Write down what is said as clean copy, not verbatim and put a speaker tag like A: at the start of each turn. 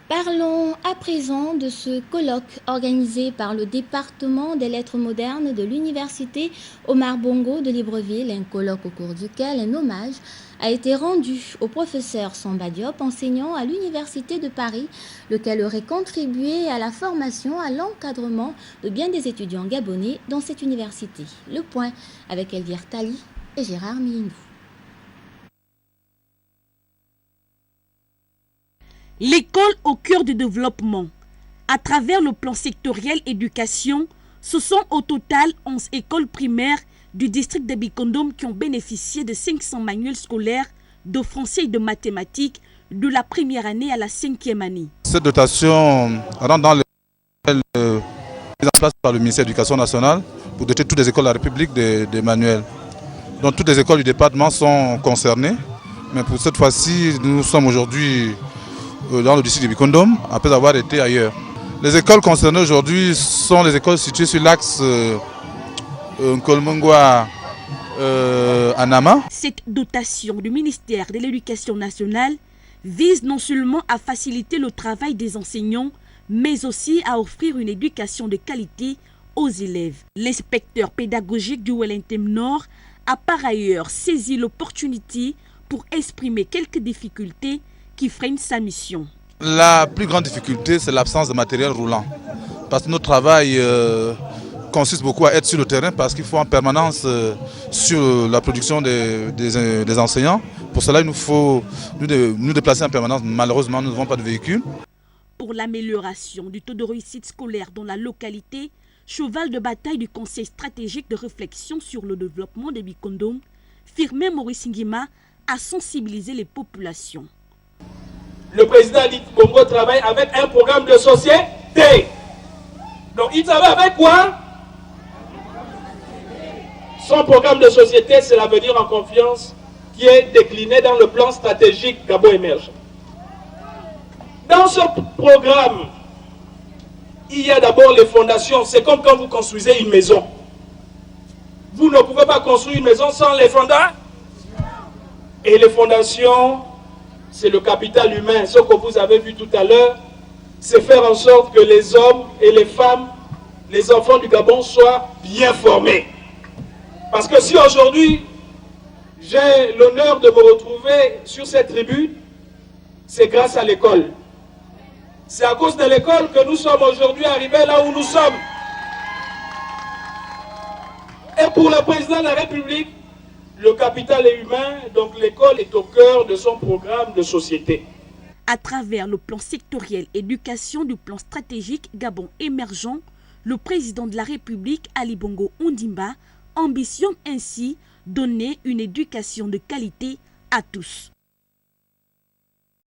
A: Parlons à présent de ce colloque organisé par le département des lettres modernes de l'université Omar Bongo de Libreville, un colloque au cours duquel un hommage a été rendu au professeur Samba Diop, enseignant à l'université de Paris, lequel aurait contribué à la formation, à l'encadrement de bien des étudiants gabonais dans cette université. Le point avec Elvire Tali et Gérard Miindou.
B: L'école au cœur du développement. À travers le plan sectoriel éducation, ce sont au total 11 écoles primaires du district de Bikondom qui ont bénéficié de 500 manuels scolaires de français et de mathématiques de la première année à la 5e année.
C: Cette dotation rentre dans le mise en place par le ministère de l'Éducation nationale pour doter toutes les écoles de la République des manuels. Donc toutes les écoles du département sont concernées, mais pour cette fois-ci, nous sommes aujourd'hui dans le district de Bikondom, après avoir été ailleurs. Les écoles concernées aujourd'hui sont les écoles situées sur l'axe Nkolmengwa-Anama.
B: Cette dotation du ministère de l'Éducation nationale vise non seulement à faciliter le travail des enseignants, mais aussi à offrir une éducation de qualité aux élèves. L'inspecteur pédagogique du Wellington Nord a par ailleurs saisi l'opportunité pour exprimer quelques difficultés qui freinent sa mission.
C: La plus grande difficulté, c'est l'absence de matériel roulant. Parce que notre travail consiste beaucoup à être sur le terrain parce qu'il faut en permanence sur la production des enseignants. Pour cela, il nous faut nous déplacer en permanence. Malheureusement, nous n'avons pas de véhicule.
B: Pour l'amélioration du taux de réussite scolaire dans la localité, cheval de bataille du Conseil stratégique de réflexion sur le développement des Bikondom, Firmin Maurice Nguima a sensibilisé les populations.
D: Le président Ali Bongo travaille avec un programme de société. Donc il travaille avec quoi? Son programme de société, c'est l'avenir en confiance qui est décliné dans le plan stratégique Gabon émergent. Dans ce programme, il y a d'abord les fondations. C'est comme quand vous construisez une maison. Vous ne pouvez pas construire une maison sans les fondations. Et les fondations, c'est le capital humain. Ce que vous avez vu tout à l'heure, c'est faire en sorte que les hommes et les femmes, les enfants du Gabon soient bien formés. Parce que si aujourd'hui, j'ai l'honneur de me retrouver sur cette tribune, c'est grâce à l'école. C'est à cause de l'école que nous sommes aujourd'hui arrivés là où nous sommes. Et pour le président de la République, le capital est humain, donc l'école est au cœur de son programme de société.
B: À travers le plan sectoriel éducation du plan stratégique Gabon émergent, le président de la République, Ali Bongo Ondimba, ambitionne ainsi donner une éducation de qualité à tous.